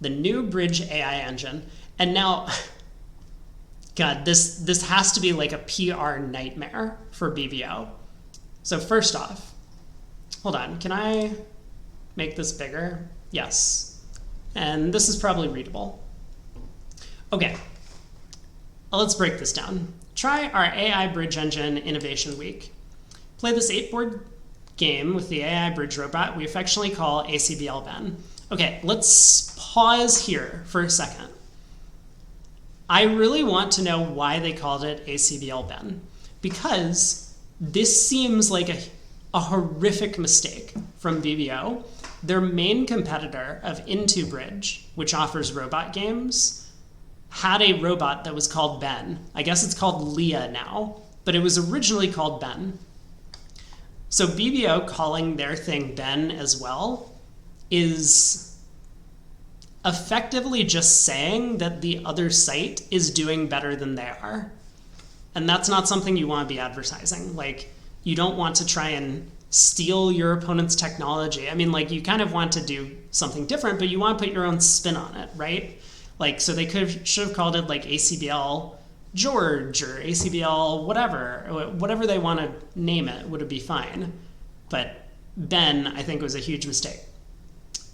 the new bridge AI engine. And now, God, this has to be like a PR nightmare for BBO. So first off, hold on, can I make this bigger? Yes. And this is probably readable. Okay, let's break this down. Try our AI Bridge Engine Innovation Week. Play this 8-board game with the AI bridge robot we affectionately call ACBL Ben. Okay, let's pause here for a second. I really want to know why they called it ACBL Ben, because this seems like a horrific mistake from BBO. Their main competitor of Into Bridge, which offers robot games, had a robot that was called Ben. I guess it's called Leah now, but it was originally called Ben. So BBO calling their thing Ben as well is effectively just saying that the other site is doing better than they are. And that's not something you want to be advertising. Like, you don't want to try and steal your opponent's technology. I mean, like, you kind of want to do something different, but you want to put your own spin on it, right? Like, so they should have called it like ACBL George or ACBL whatever they want to name it would be fine. But Ben, I think, was a huge mistake.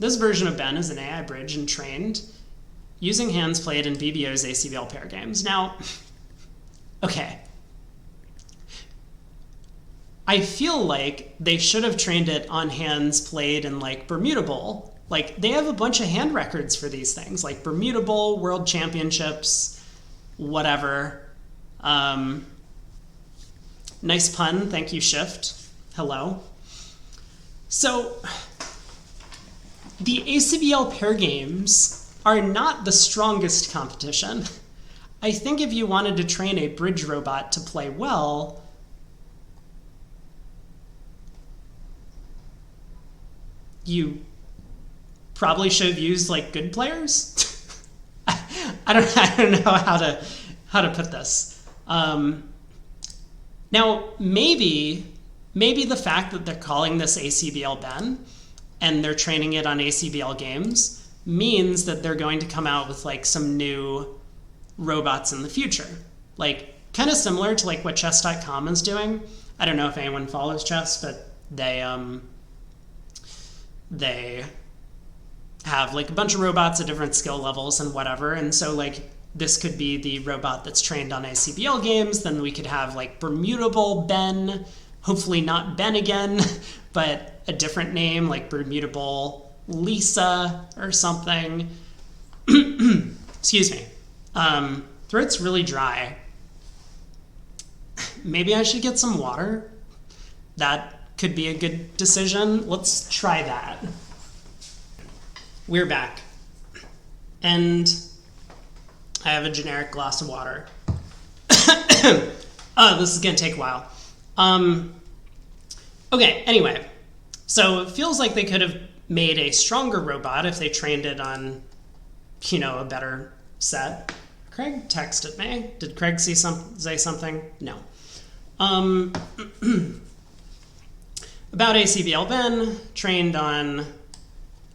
This version of Ben is an AI bridge and trained using hands played in BBO's ACBL pair games. Now, okay. I feel like they should have trained it on hands played in like Bermuda Bowl. Like, they have a bunch of hand records for these things, like Bermuda Bowl, World Championships, whatever. Nice pun, thank you, Shift. Hello. So, the ACBL pair games are not the strongest competition. I think if you wanted to train a bridge robot to play well, you probably should have used like good players. I don't know how to put this. Now maybe the fact that they're calling this ACBL Ben and they're training it on ACBL games means that they're going to come out with like some new robots in the future, like kind of similar to like what chess.com is doing. I don't know if anyone follows chess, but they have like a bunch of robots at different skill levels and whatever. And so like this could be the robot that's trained on ACBL games. Then we could have like Bermuda Bowl Ben, hopefully not Ben again, but a different name like Bermuda Bowl Lisa or something. Excuse me. Throat's really dry. Maybe I should get some water. That could be a good decision. Let's try that. We're back. And I have a generic glass of water. Oh, this is going to take a while. Okay, anyway. So it feels like they could have made a stronger robot if they trained it on, a better set. Craig texted me. Did Craig say something? No. About ACBL Ben, trained on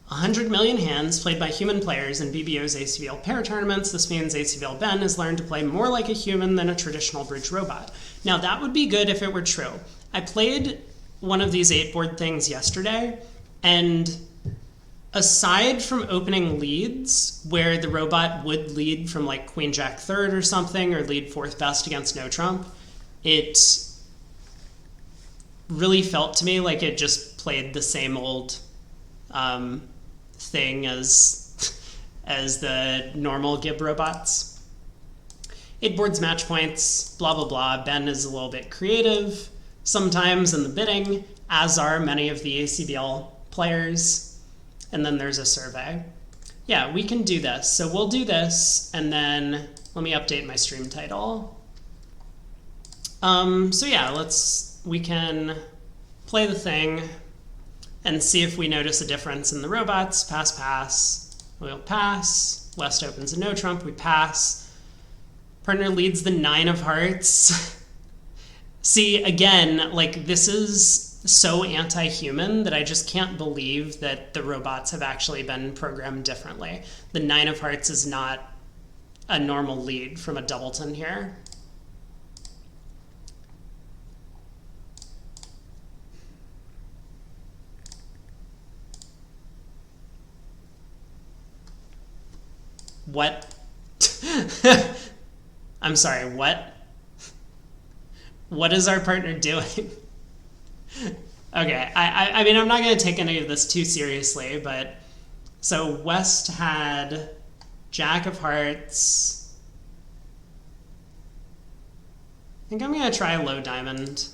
100 million hands played by human players in BBO's ACBL pair tournaments. This means ACBL Ben has learned to play more like a human than a traditional bridge robot. Now that would be good if it were true. I played one of these 8-board things yesterday, and aside from opening leads where the robot would lead from like Queen Jack third or something, or lead fourth best against no trump, it really felt to me like it just played the same old thing as the normal Gib robots. 8 boards, match points, blah, blah, blah. Ben is a little bit creative sometimes in the bidding, as are many of the ACBL players. And then there's a survey. Yeah, we can do this. So we'll do this, and then let me update my stream title. So yeah, we can play the thing and see if we notice a difference in the robots. Pass, pass. We'll pass. West opens a no trump. We pass. Partner leads the 9 of hearts. See, again, like this is so anti-human that I just can't believe that the robots have actually been programmed differently. The Nine of Hearts is not a normal lead from a doubleton here. What? I'm sorry, what? What is our partner doing? Okay, I mean, I'm not going to take any of this too seriously, but so West had Jack of Hearts. I think I'm going to try low diamond.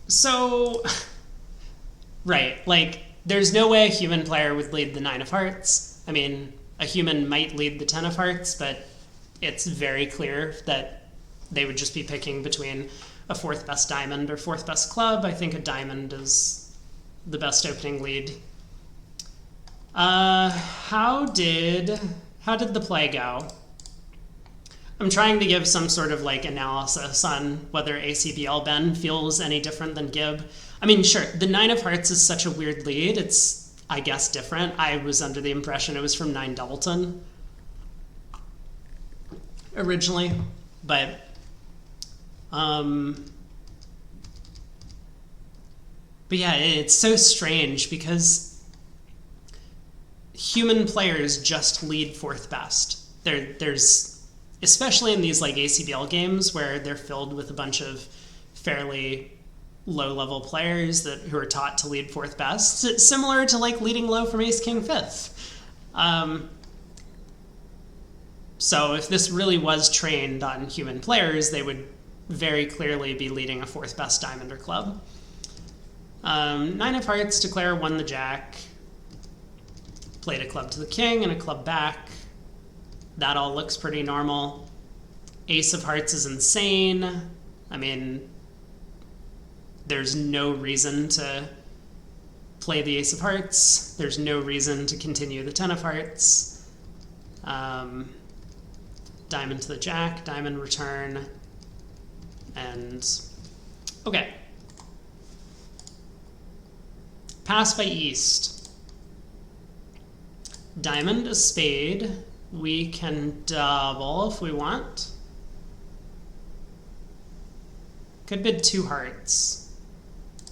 So, right, like, there's no way a human player would lead the Nine of Hearts. I mean, a human might lead the Ten of Hearts, but it's very clear that they would just be picking between a fourth best diamond or fourth best club. I think a diamond is the best opening lead. How did the play go? I'm trying to give some sort of like analysis on whether ACBL Ben feels any different than Gib. I mean, sure, the Nine of Hearts is such a weird lead. It's, I guess, different. I was under the impression it was from 9 doubleton originally, but yeah, it's so strange because human players just lead fourth best. There's especially in these like ACBL games where they're filled with a bunch of fairly low-level players who are taught to lead fourth best, it's similar to like leading low from ace king fifth. So if this really was trained on human players, they would very clearly be leading a fourth best diamond or club. Nine of Hearts, declare, won the jack, played a club to the king and a club back. That all looks pretty normal. Ace of Hearts is insane. I mean, there's no reason to play the Ace of Hearts. There's no reason to continue the Ten of Hearts. Diamond to the jack, diamond return, and okay. Pass by East. Diamond, a spade. We can double if we want. Could bid 2 hearts.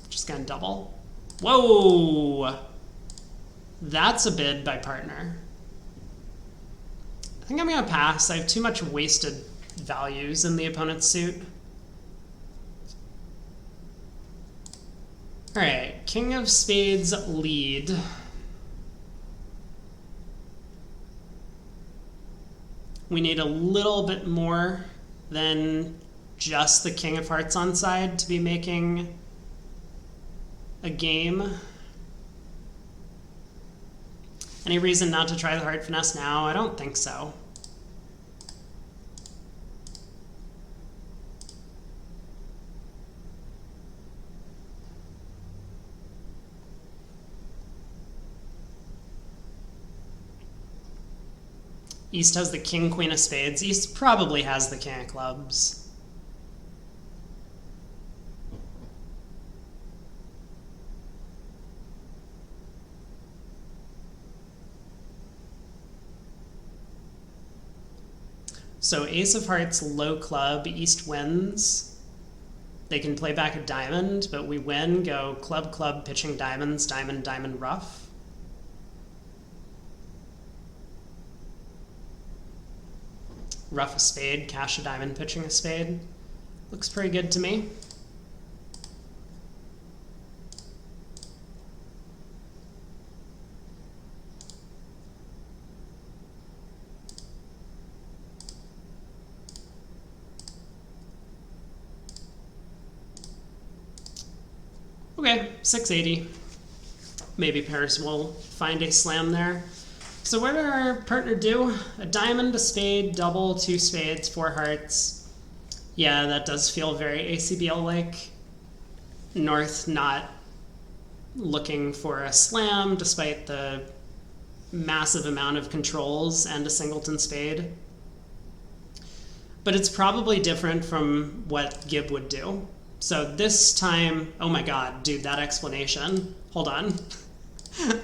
Just gonna double. Whoa! That's a bid by partner. I think I'm gonna pass. I have too much wasted values in the opponent's suit. All right, King of Spades lead. We need a little bit more than just the King of Hearts on side to be making a game. Any reason not to try the heart finesse now? I don't think so. East has the king, queen of spades. East probably has the king of clubs. So ace of hearts, low club, East wins. They can play back a diamond, but we win, go club, club, pitching diamonds, diamond, diamond, rough. Rough a spade, cash a diamond, pitching a spade. Looks pretty good to me. Okay. 680. Maybe pairs will find a slam there. So what did our partner do? A diamond, a spade, double, 2 spades, 4 hearts. Yeah, that does feel very ACBL-like. North not looking for a slam despite the massive amount of controls and a singleton spade. But it's probably different from what Gib would do. So this time, oh my god, dude, that explanation. Hold on.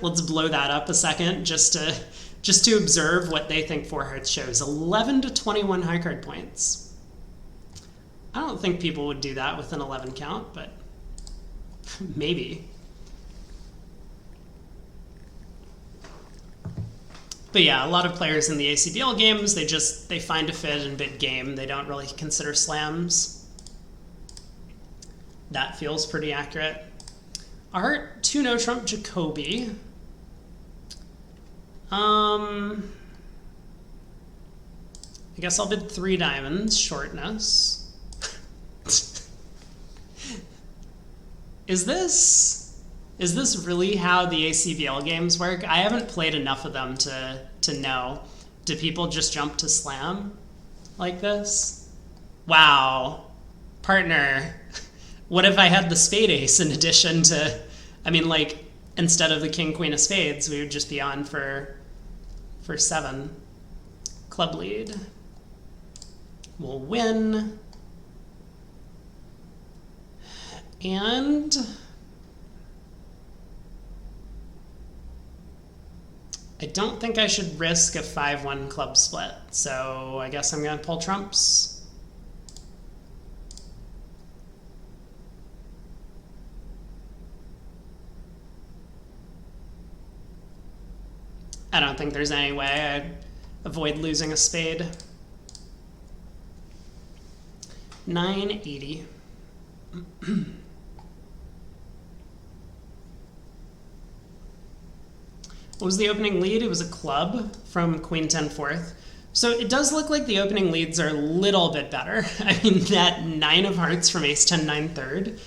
Let's blow that up a second just to observe what they think 4 hearts shows. 11 to 21 high card points. I don't think people would do that with an 11 count, but maybe. But yeah, a lot of players in the ACBL games, they find a fit in bid game. They don't really consider slams. That feels pretty accurate. A heart, 2 no trump Jacoby. I guess I'll bid 3 diamonds, shortness. Is this really how the ACBL games work? I haven't played enough of them to know. Do people just jump to slam like this? Wow. Partner, what if I had the spade ace in addition to, I mean, like, instead of the king, queen of spades, we would just be on for 7. Club lead. We'll win. And I don't think I should risk a 5-1 club split, so I guess I'm going to pull trumps. I don't think there's any way I'd avoid losing a spade. 980. What was the opening lead? It was a club from queen 10 fourth. So it does look like the opening leads are a little bit better. I mean, that 9 of hearts from ace 10 9 third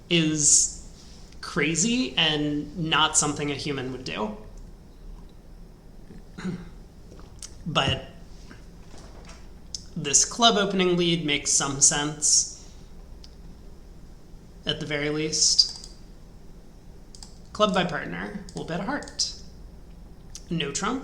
is crazy and not something a human would do. But this club opening lead makes some sense, at the very least. Club by partner, we'll bet a heart. No trump.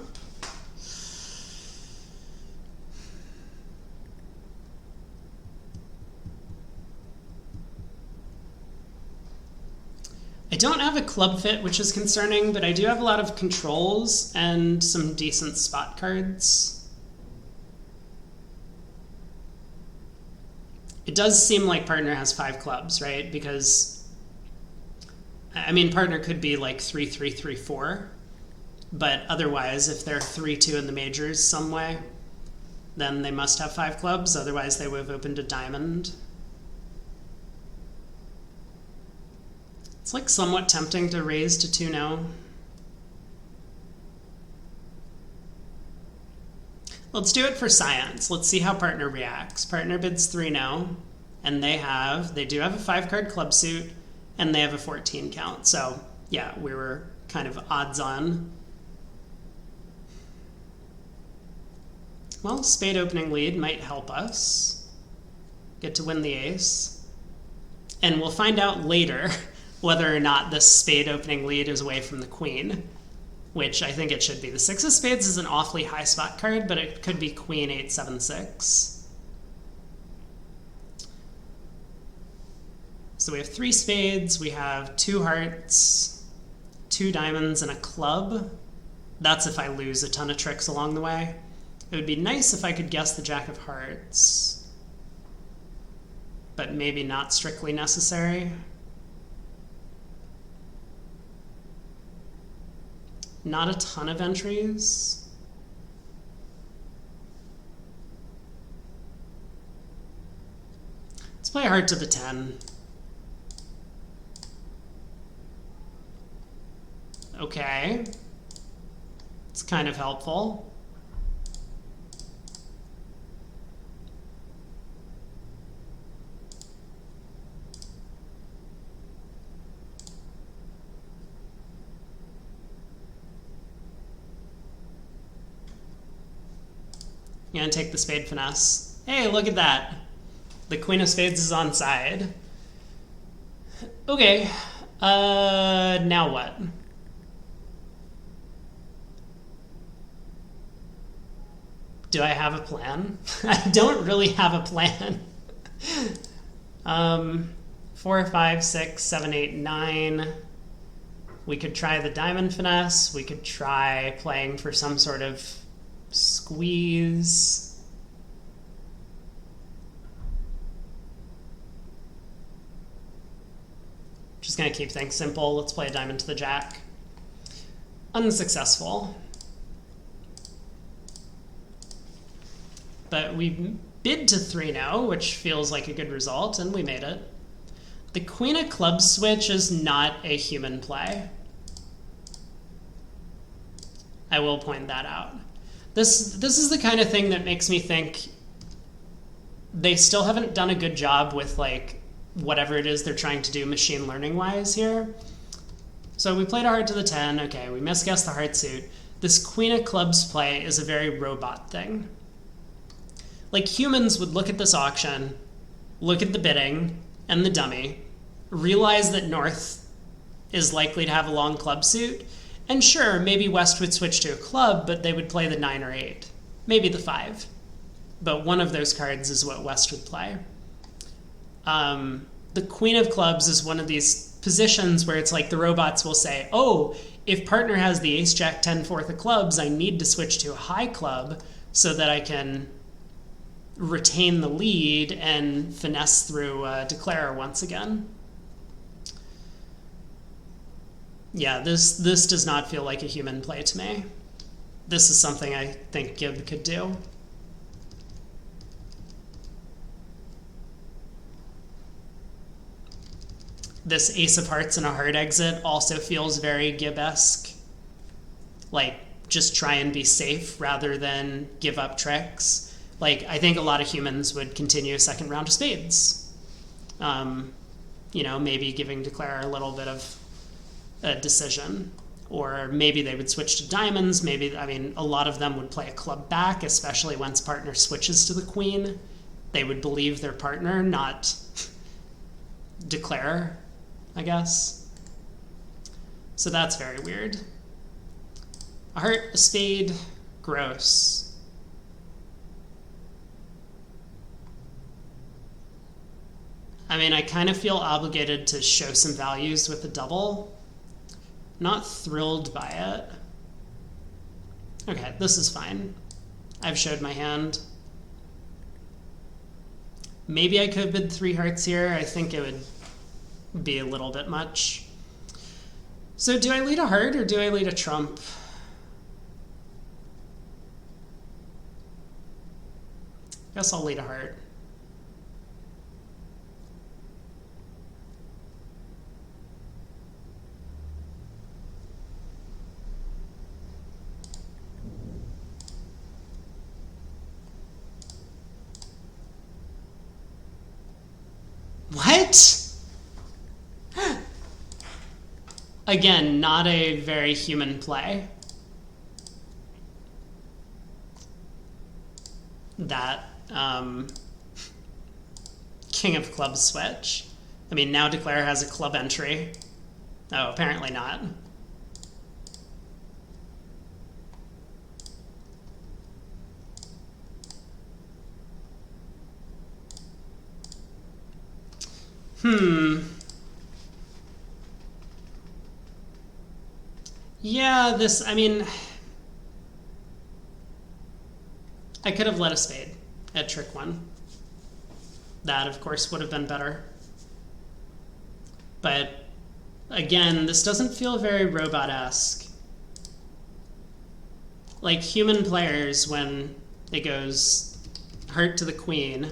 I don't have a club fit, which is concerning, but I do have a lot of controls and some decent spot cards. It does seem like partner has 5 clubs, right? Because, I mean, partner could be like 3-3, 3-4. But otherwise, if they're 3-2 in the majors some way, then they must have 5 clubs. Otherwise, they would have opened a diamond. It's like somewhat tempting to raise to 2-0. Let's do it for science. Let's see how partner reacts. Partner bids 3-0, and they do have a 5-card club suit, and they have a 14 count. So yeah, we were kind of odds on. Well, spade opening lead might help us get to win the ace. And we'll find out later whether or not this spade opening lead is away from the queen, which I think it should be. The 6 of spades is an awfully high spot card, but it could be queen 8-7-6. So we have 3 spades, we have 2 hearts, 2 diamonds, and a club. That's if I lose a ton of tricks along the way. It would be nice if I could guess the jack of hearts, but maybe not strictly necessary. Not a ton of entries. Let's play a heart to the 10. Okay. It's kind of helpful. You gonna take the spade finesse? Hey, look at that. The queen of spades is on side. Okay. Now what? Do I have a plan? I don't really have a plan. 4, 5, 6, 7, 8, 9. We could try the diamond finesse. We could try playing for some sort of squeeze. Just gonna keep things simple. Let's play a diamond to the jack. Unsuccessful. But we bid to 3-0, which feels like a good result, and we made it. The queen of clubs switch is not a human play. I will point that out. This is the kind of thing that makes me think they still haven't done a good job with like whatever it is they're trying to do machine learning wise here. So we played a heart to the 10. Okay, we misguessed the heart suit. This queen of clubs play is a very robot thing. Like humans would look at this auction, look at the bidding and the dummy, realize that North is likely to have a long club suit, and sure, maybe West would switch to a club, but they would play the 9 or 8, maybe the 5. But one of those cards is what West would play. The queen of clubs is one of these positions where it's like the robots will say, oh, if partner has the ace, jack, 10, 4th of clubs, I need to switch to a high club so that I can retain the lead and finesse through declare once again. Yeah, this does not feel like a human play to me. This is something I think Gib could do. This ace of hearts and a heart exit also feels very Gib-esque. Like, just try and be safe rather than give up tricks. Like, I think a lot of humans would continue a second round of spades. You know, maybe giving declare a little bit of a decision. Or maybe they would switch to diamonds. Maybe, I mean, a lot of them would play a club back, especially once partner switches to the queen. They would believe their partner, not declare, I guess. So that's very weird. A heart, a spade, gross. I mean, I kind of feel obligated to show some values with the double. Not thrilled by it. Okay, this is fine. I've showed my hand. Maybe I could bid 3 hearts here. I think it would be a little bit much. So do I lead a heart or do I lead a trump? I guess I'll lead a heart. What? Again, not a very human play. That king of clubs switch. I mean, now declare has a club entry. Oh, apparently not. Yeah, I mean, I could have led a spade at trick 1. That, of course, would have been better. But, again, this doesn't feel very robot-esque. Like, human players, when it goes heart to the queen,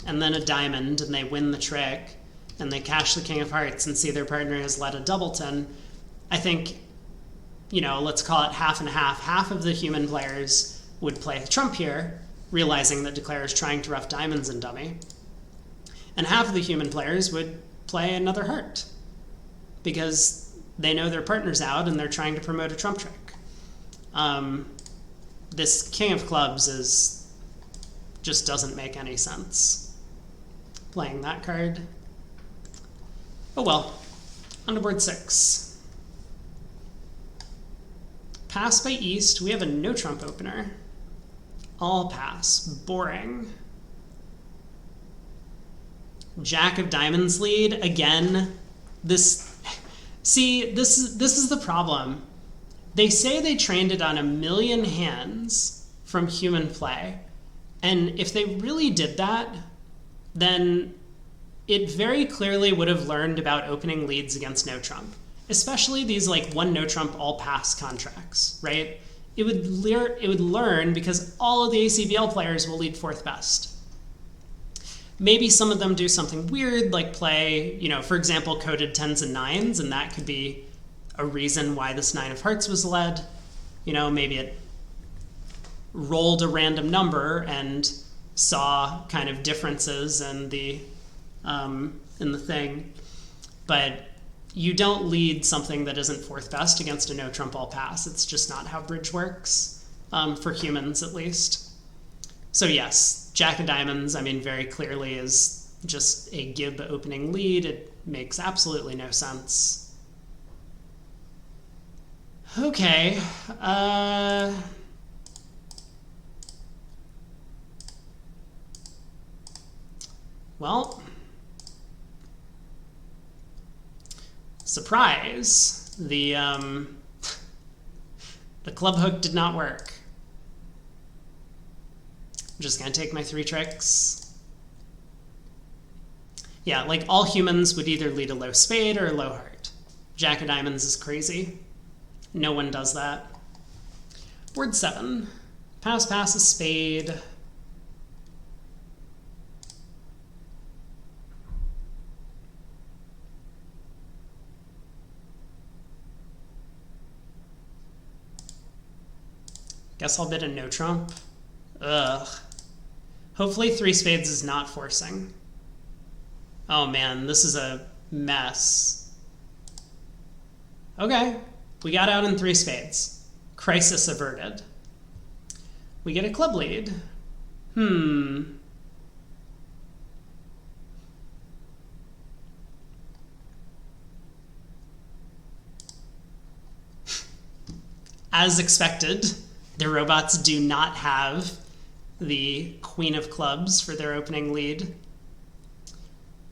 and then a diamond, and they win the trick, and they cash the king of hearts and see their partner has led a doubleton, I think, you know, let's call it half and half. Half of the human players would play trump here, realizing that declare is trying to rough diamonds and dummy. And half of the human players would play another heart, because they know their partner's out and they're trying to promote a trump trick. This king of clubs is Just doesn't make any sense playing that card. Oh well. On to board 6. Pass by East. We have a no trump opener. All pass. Boring. Jack of Diamonds lead. Again, this is the problem. They say they trained it on 1 million hands from human play. And if they really did that, then it very clearly would have learned about opening leads against no trump, especially these like 1 no trump all pass contracts, right? It would learn because all of the ACBL players will lead 4th best. Maybe some of them do something weird, like play, you know, for example, coded 10s and 9s, and that could be a reason why this 9 of hearts was led. You know, maybe it rolled a random number and saw kind of differences in the thing. But you don't lead something that isn't 4th best against a no trump all pass. It's just not how bridge works, for humans at least. So yes, Jack of Diamonds, I mean, very clearly is just a Gib opening lead. It makes absolutely no sense. Okay. Well, surprise, the club hook did not work. I'm just gonna take my 3 tricks. Yeah, like all humans would either lead a low spade or a low heart. Jack of Diamonds is crazy. No one does that. Board 7. Pass a spade. Guess I'll bid a no trump. Ugh. Hopefully 3 spades is not forcing. Oh man, this is a mess. Okay, we got out in 3 spades. Crisis averted. We get a club lead. As expected, the robots do not have the Queen of Clubs for their opening lead.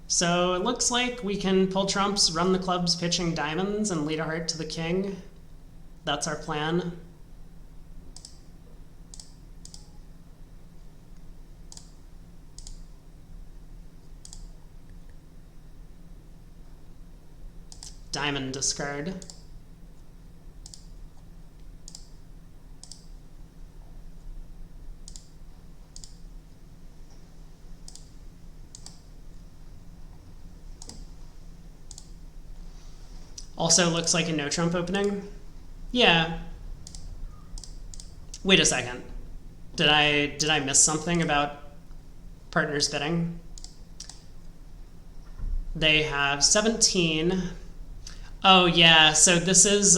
So it looks like we can pull trumps, run the clubs, pitching diamonds, and lead a heart to the king. That's our plan. Diamond discard. Also looks like a no trump opening. Yeah. Wait a second. Did I miss something about partners bidding? They have 17. Oh yeah, so this is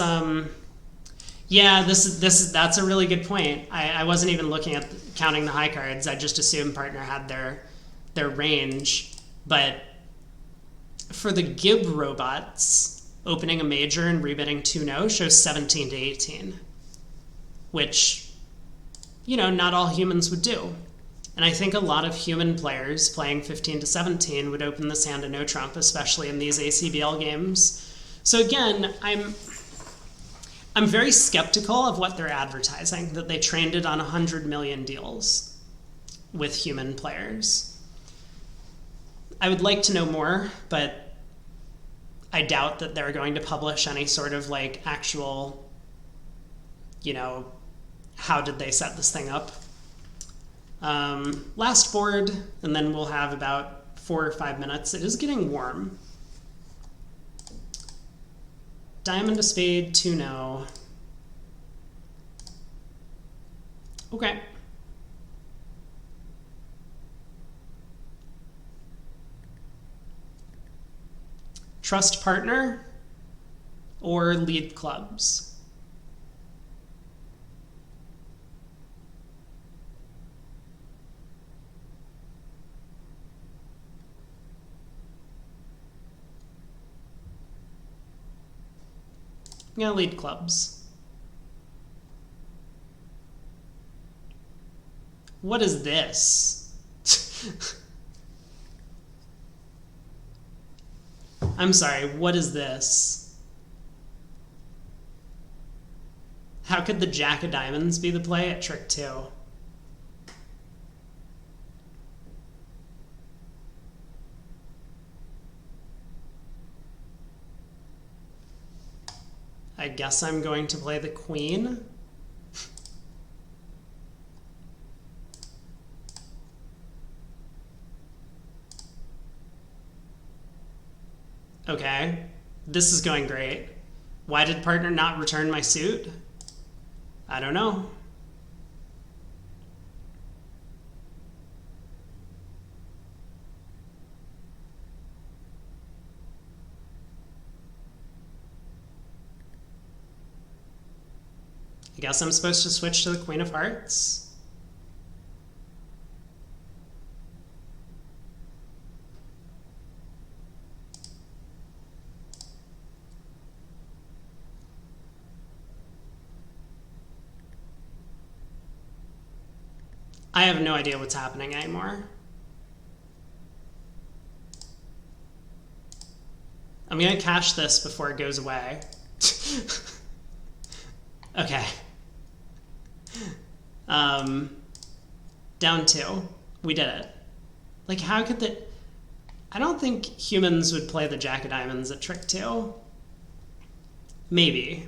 yeah, that's a really good point. I wasn't even looking at counting the high cards. I just assumed partner had their range, but for the Gib robots, opening a major and rebidding 2-no shows 17 to 18, which, you know, not all humans would do. And I think a lot of human players playing 15 to 17 would open this hand to no trump, especially in these ACBL games. So again, I'm very skeptical of what they're advertising, that they trained it on 100 million deals with human players. I would like to know more, but I doubt that they're going to publish any sort of like actual, you know, how did they set this thing up. Last board, and then we'll have about 4 or 5 minutes. It is getting warm. Diamond to spade, 2-no. Okay. Trust partner or lead clubs. I'm gonna lead clubs. What is this? I'm sorry, what is this? How could the Jack of Diamonds be the play at trick 2? I guess I'm going to play the Queen. Okay, this is going great. Why did partner not return my suit? I don't know. I guess I'm supposed to switch to the Queen of Hearts. I have no idea what's happening anymore. I'm gonna cache this before it goes away. Okay. Down 2. We did it. Like, how could the... I don't think humans would play the Jack of Diamonds at trick 2. Maybe.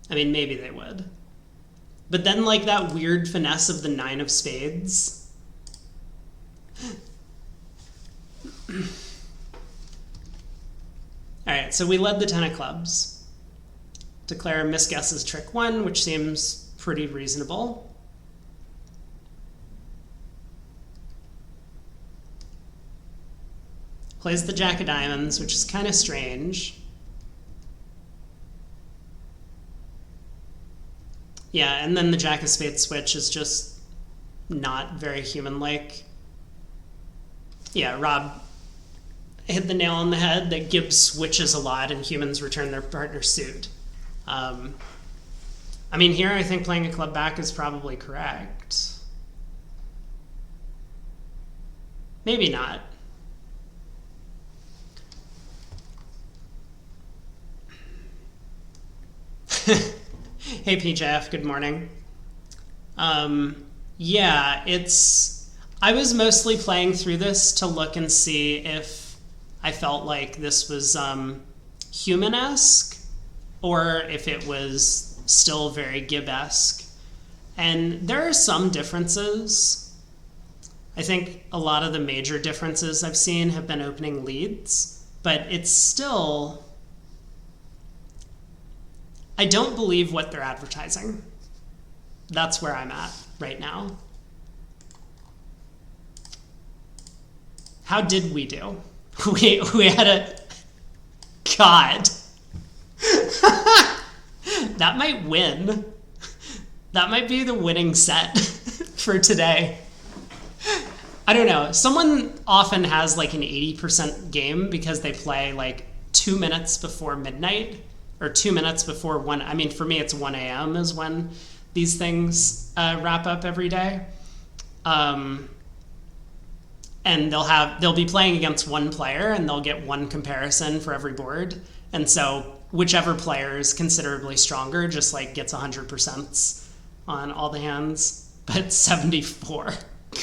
I mean, maybe they would. But then, like, that weird finesse of the 9 of spades. Alright, so we led the 10 of clubs. Declare misguess as trick 1, which seems pretty reasonable. Plays the Jack of Diamonds, which is kind of strange. Yeah, and then the Jack of Spades switch is just not very human-like. Yeah, Rob hit the nail on the head that Gibbs switches a lot and humans return their partner's suit. I mean, here I think playing a club back is probably correct. Maybe not. Hey PJF, good morning. Yeah, I was mostly playing through this to look and see if I felt like this was human-esque or if it was still very Gibb-esque. And there are some differences. I think a lot of the major differences I've seen have been opening leads, but it's still... I don't believe what they're advertising. That's where I'm at right now. How did we do? We had a... God. That might win. That might be the winning set for today. I don't know. Someone often has like an 80% game because they play like 2 minutes before midnight or 2 minutes before 1. I mean, for me, it's 1 a.m. is when these things wrap up every day. And they'll be playing against one player and they'll get one comparison for every board. And so whichever player is considerably stronger just like gets 100% on all the hands. But 74,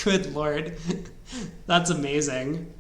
good Lord, that's amazing.